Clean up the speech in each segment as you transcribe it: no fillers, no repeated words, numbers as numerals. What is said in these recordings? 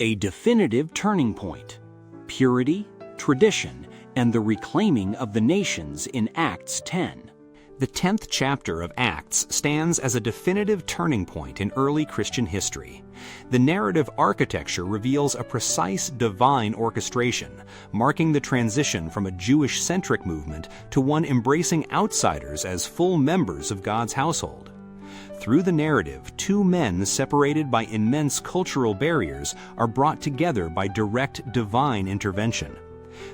A definitive turning point. Purity, tradition, and the reclaiming of the nations in Acts 10. The 10th chapter of Acts stands as a definitive turning point in early Christian history. The narrative architecture reveals a precise divine orchestration, marking the transition from a Jewish-centric movement to one embracing outsiders as full members of God's household. Through the narrative, two men separated by immense cultural barriers are brought together by direct divine intervention.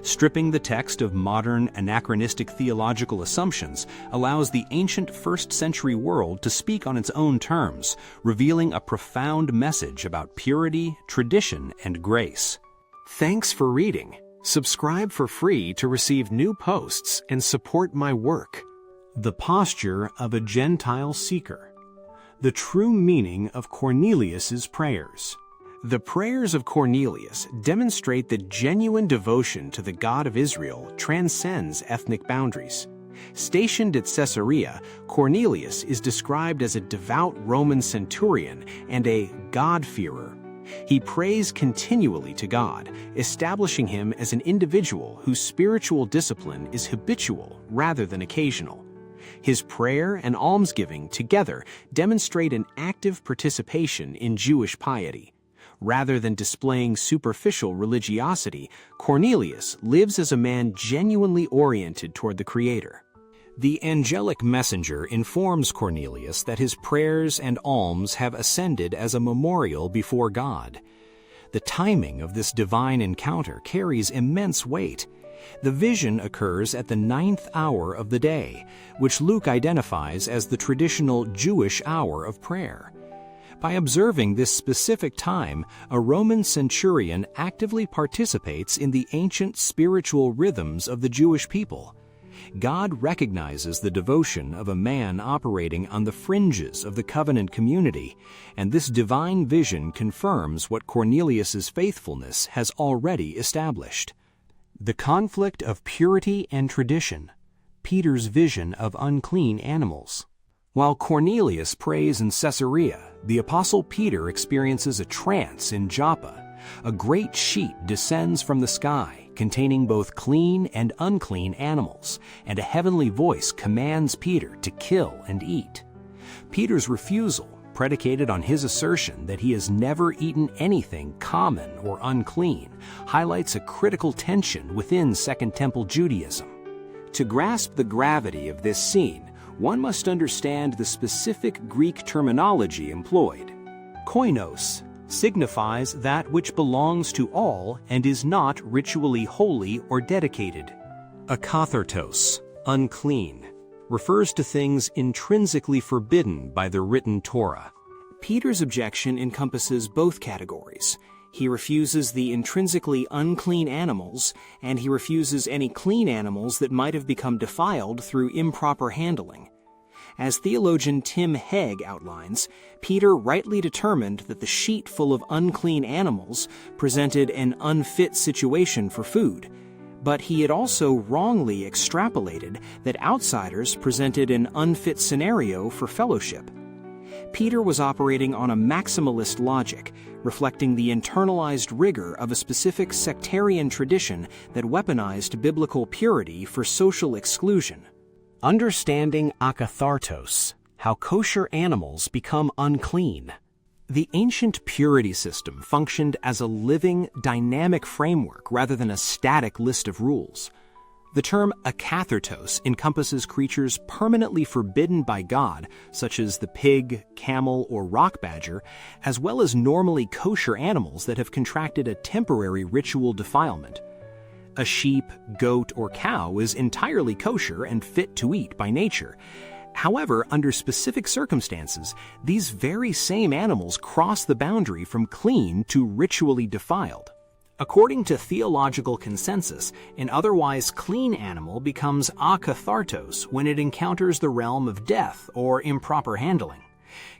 Stripping the text of modern, anachronistic theological assumptions allows the ancient first-century world to speak on its own terms, revealing a profound message about purity, tradition, and grace. Thanks for reading. Subscribe for free to receive new posts and support my work. The posture of a Gentile seeker. The true meaning of Cornelius's prayers. The prayers of Cornelius demonstrate that genuine devotion to the God of Israel transcends ethnic boundaries. Stationed at Caesarea, Cornelius is described as a devout Roman centurion and a God-fearer. He prays continually to God, establishing him as an individual whose spiritual discipline is habitual rather than occasional. His prayer and almsgiving together demonstrate an active participation in Jewish piety. Rather than displaying superficial religiosity, Cornelius lives as a man genuinely oriented toward the Creator. The angelic messenger informs Cornelius that his prayers and alms have ascended as a memorial before God. The timing of this divine encounter carries immense weight. The vision occurs at the 9th hour of the day, which Luke identifies as the traditional Jewish hour of prayer. By observing this specific time, a Roman centurion actively participates in the ancient spiritual rhythms of the Jewish people. God recognizes the devotion of a man operating on the fringes of the covenant community, and this divine vision confirms what Cornelius's faithfulness has already established. The conflict of purity and tradition. Peter's vision of unclean animals. While Cornelius prays in Caesarea, the Apostle Peter experiences a trance in Joppa. A great sheet descends from the sky, containing both clean and unclean animals, and a heavenly voice commands Peter to kill and eat. Peter's refusal, predicated on his assertion that he has never eaten anything common or unclean, highlights a critical tension within Second Temple Judaism. To grasp the gravity of this scene, one must understand the specific Greek terminology employed. Koinos signifies that which belongs to all and is not ritually holy or dedicated. Akathartos, unclean, refers to things intrinsically forbidden by the written Torah. Peter's objection encompasses both categories. He refuses the intrinsically unclean animals, and he refuses any clean animals that might have become defiled through improper handling. As theologian Tim Hegg outlines, Peter rightly determined that the sheet full of unclean animals presented an unfit situation for food, but he had also wrongly extrapolated that outsiders presented an unfit scenario for fellowship. Peter was operating on a maximalist logic, reflecting the internalized rigor of a specific sectarian tradition that weaponized biblical purity for social exclusion. Understanding akathartos, how kosher animals become unclean. The ancient purity system functioned as a living, dynamic framework rather than a static list of rules. The term akathartos encompasses creatures permanently forbidden by God, such as the pig, camel, or rock badger, as well as normally kosher animals that have contracted a temporary ritual defilement. A sheep, goat, or cow is entirely kosher and fit to eat by nature. However, under specific circumstances, these very same animals cross the boundary from clean to ritually defiled. According to theological consensus, an otherwise clean animal becomes akathartos when it encounters the realm of death or improper handling.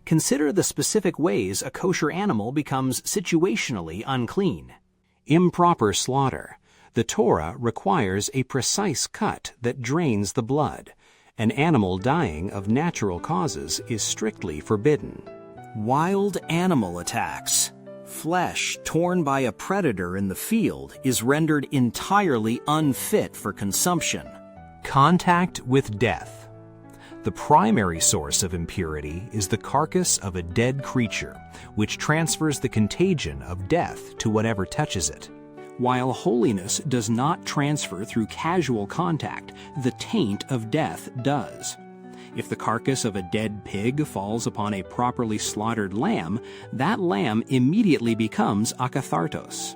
Consider the specific ways a kosher animal becomes situationally unclean. Improper slaughter. The Torah requires a precise cut that drains the blood. An animal dying of natural causes is strictly forbidden. Wild animal attacks. Flesh torn by a predator in the field is rendered entirely unfit for consumption. Contact with death. The primary source of impurity is the carcass of a dead creature, which transfers the contagion of death to whatever touches it. While holiness does not transfer through casual contact, the taint of death does. If the carcass of a dead pig falls upon a properly slaughtered lamb, that lamb immediately becomes akathartos.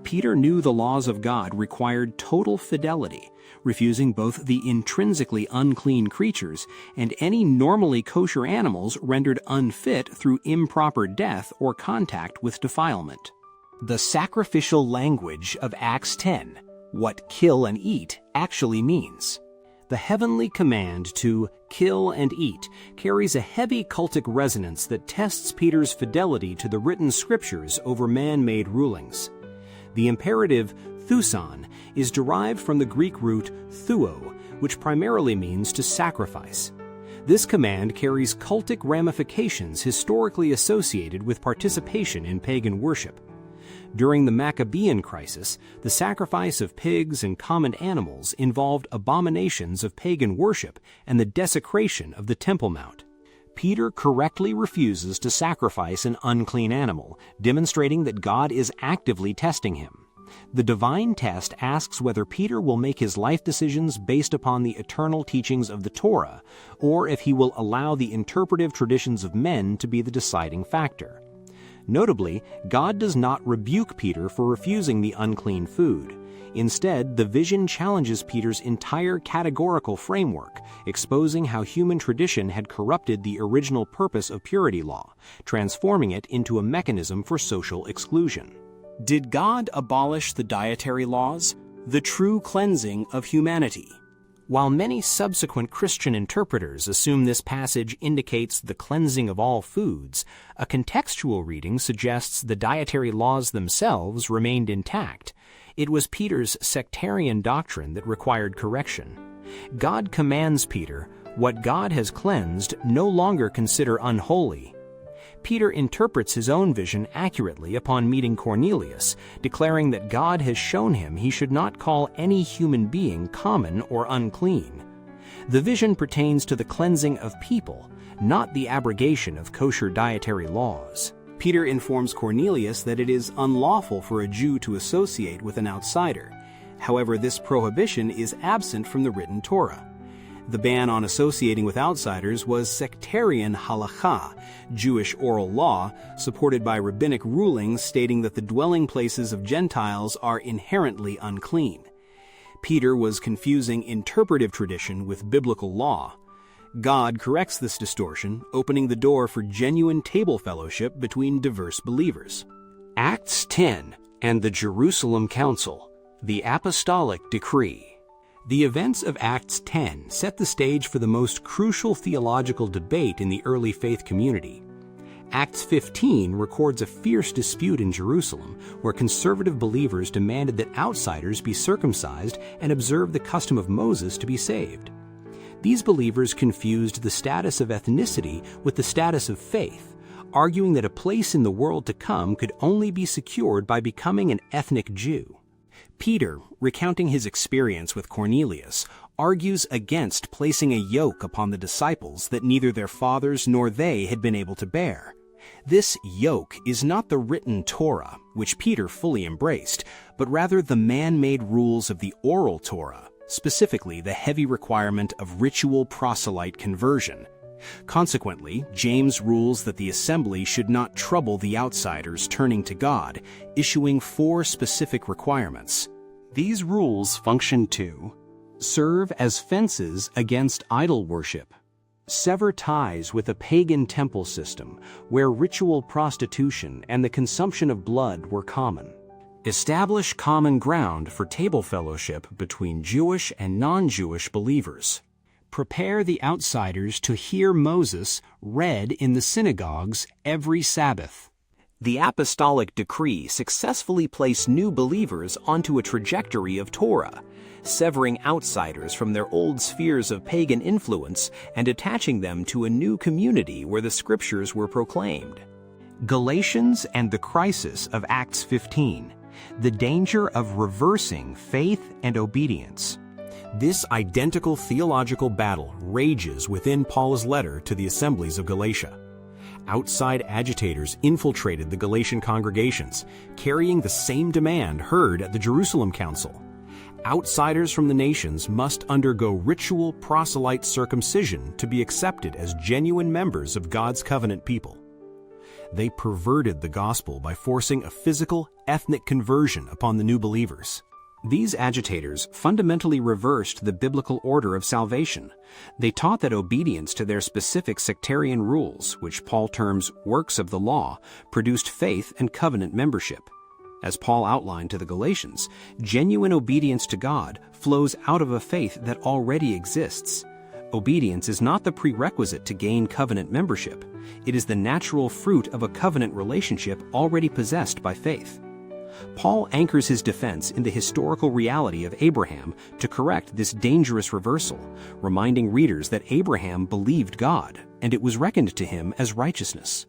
Peter knew the laws of God required total fidelity, refusing both the intrinsically unclean creatures and any normally kosher animals rendered unfit through improper death or contact with defilement. The sacrificial language of Acts 10, what kill and eat actually means. The heavenly command to kill and eat carries a heavy cultic resonance that tests Peter's fidelity to the written scriptures over man-made rulings. The imperative thusan is derived from the Greek root thuo, which primarily means to sacrifice. This command carries cultic ramifications historically associated with participation in pagan worship. During the Maccabean crisis, the sacrifice of pigs and common animals involved abominations of pagan worship and the desecration of the Temple Mount. Peter correctly refuses to sacrifice an unclean animal, demonstrating that God is actively testing him. The divine test asks whether Peter will make his life decisions based upon the eternal teachings of the Torah, or if he will allow the interpretive traditions of men to be the deciding factor. Notably, God does not rebuke Peter for refusing the unclean food. Instead, the vision challenges Peter's entire categorical framework, exposing how human tradition had corrupted the original purpose of purity law, transforming it into a mechanism for social exclusion. Did God abolish the dietary laws, the true cleansing of humanity? While many subsequent Christian interpreters assume this passage indicates the cleansing of all foods, a contextual reading suggests the dietary laws themselves remained intact. It was Peter's sectarian doctrine that required correction. God commands Peter, "What God has cleansed, no longer consider unholy." Peter interprets his own vision accurately upon meeting Cornelius, declaring that God has shown him he should not call any human being common or unclean. The vision pertains to the cleansing of people, not the abrogation of kosher dietary laws. Peter informs Cornelius that it is unlawful for a Jew to associate with an outsider. However, this prohibition is absent from the written Torah. The ban on associating with outsiders was sectarian halakha, Jewish oral law, supported by rabbinic rulings stating that the dwelling places of Gentiles are inherently unclean. Peter was confusing interpretive tradition with biblical law. God corrects this distortion, opening the door for genuine table fellowship between diverse believers. Acts 10 and the Jerusalem Council, the Apostolic Decree. The events of Acts 10 set the stage for the most crucial theological debate in the early faith community. Acts 15 records a fierce dispute in Jerusalem where conservative believers demanded that outsiders be circumcised and observe the custom of Moses to be saved. These believers confused the status of ethnicity with the status of faith, arguing that a place in the world to come could only be secured by becoming an ethnic Jew. Peter, recounting his experience with Cornelius, argues against placing a yoke upon the disciples that neither their fathers nor they had been able to bear. This yoke is not the written Torah, which Peter fully embraced, but rather the man-made rules of the oral Torah, specifically the heavy requirement of ritual proselyte conversion. Consequently, James rules that the assembly should not trouble the outsiders turning to God, issuing 4 specific requirements. These rules function to serve as fences against idol worship, sever ties with a pagan temple system where ritual prostitution and the consumption of blood were common, establish common ground for table fellowship between Jewish and non-Jewish believers, prepare the outsiders to hear Moses read in the synagogues every Sabbath. The apostolic decree successfully placed new believers onto a trajectory of Torah, severing outsiders from their old spheres of pagan influence and attaching them to a new community where the scriptures were proclaimed. Galatians and the crisis of Acts 15, the danger of reversing faith and obedience. This identical theological battle rages within Paul's letter to the assemblies of Galatia. Outside agitators infiltrated the Galatian congregations, carrying the same demand heard at the Jerusalem Council. Outsiders from the nations must undergo ritual proselyte circumcision to be accepted as genuine members of God's covenant people. They perverted the gospel by forcing a physical, ethnic conversion upon the new believers. These agitators fundamentally reversed the biblical order of salvation. They taught that obedience to their specific sectarian rules, which Paul terms works of the law, produced faith and covenant membership. As Paul outlined to the Galatians, genuine obedience to God flows out of a faith that already exists. Obedience is not the prerequisite to gain covenant membership. It is the natural fruit of a covenant relationship already possessed by faith. Paul anchors his defense in the historical reality of Abraham to correct this dangerous reversal, reminding readers that Abraham believed God, and it was reckoned to him as righteousness.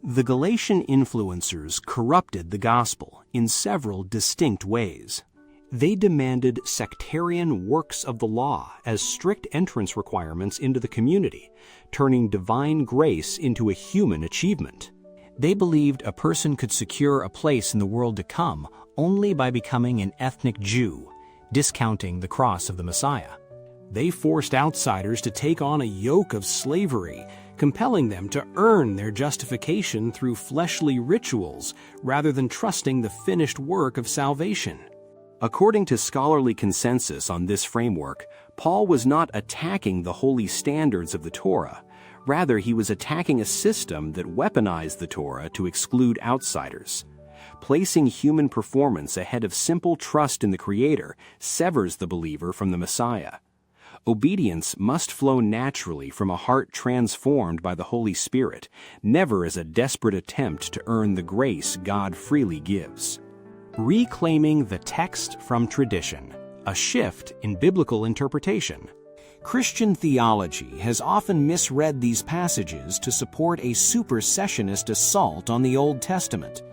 The Galatian influencers corrupted the gospel in several distinct ways. They demanded sectarian works of the law as strict entrance requirements into the community, turning divine grace into a human achievement. They believed a person could secure a place in the world to come only by becoming an ethnic Jew, discounting the cross of the Messiah. They forced outsiders to take on a yoke of slavery, compelling them to earn their justification through fleshly rituals rather than trusting the finished work of salvation. According to scholarly consensus on this framework, Paul was not attacking the holy standards of the Torah. Rather, he was attacking a system that weaponized the Torah to exclude outsiders. Placing human performance ahead of simple trust in the Creator severs the believer from the Messiah. Obedience must flow naturally from a heart transformed by the Holy Spirit, never as a desperate attempt to earn the grace God freely gives. Reclaiming the text from tradition, a shift in biblical interpretation. Christian theology has often misread these passages to support a supersessionist assault on the Old Testament.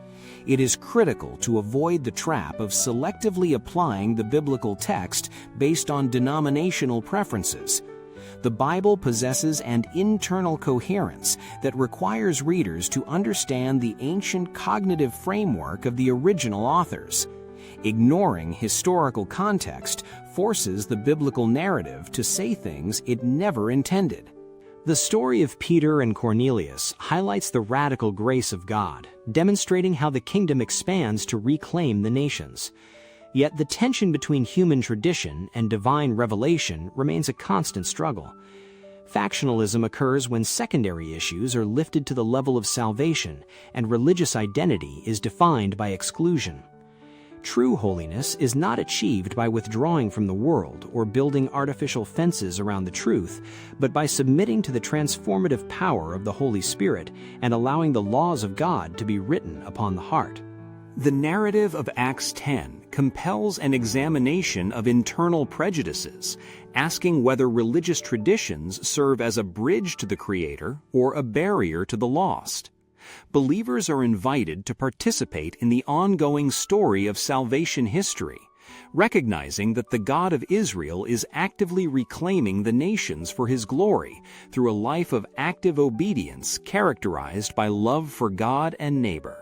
It is critical to avoid the trap of selectively applying the biblical text based on denominational preferences. The Bible possesses an internal coherence that requires readers to understand the ancient cognitive framework of the original authors. Ignoring historical context forces the biblical narrative to say things it never intended. The story of Peter and Cornelius highlights the radical grace of God, demonstrating how the kingdom expands to reclaim the nations. Yet the tension between human tradition and divine revelation remains a constant struggle. Factionalism occurs when secondary issues are lifted to the level of salvation and religious identity is defined by exclusion. True holiness is not achieved by withdrawing from the world or building artificial fences around the truth, but by submitting to the transformative power of the Holy Spirit and allowing the laws of God to be written upon the heart. The narrative of Acts 10 compels an examination of internal prejudices, asking whether religious traditions serve as a bridge to the Creator or a barrier to the lost. Believers are invited to participate in the ongoing story of salvation history, recognizing that the God of Israel is actively reclaiming the nations for His glory through a life of active obedience characterized by love for God and neighbor.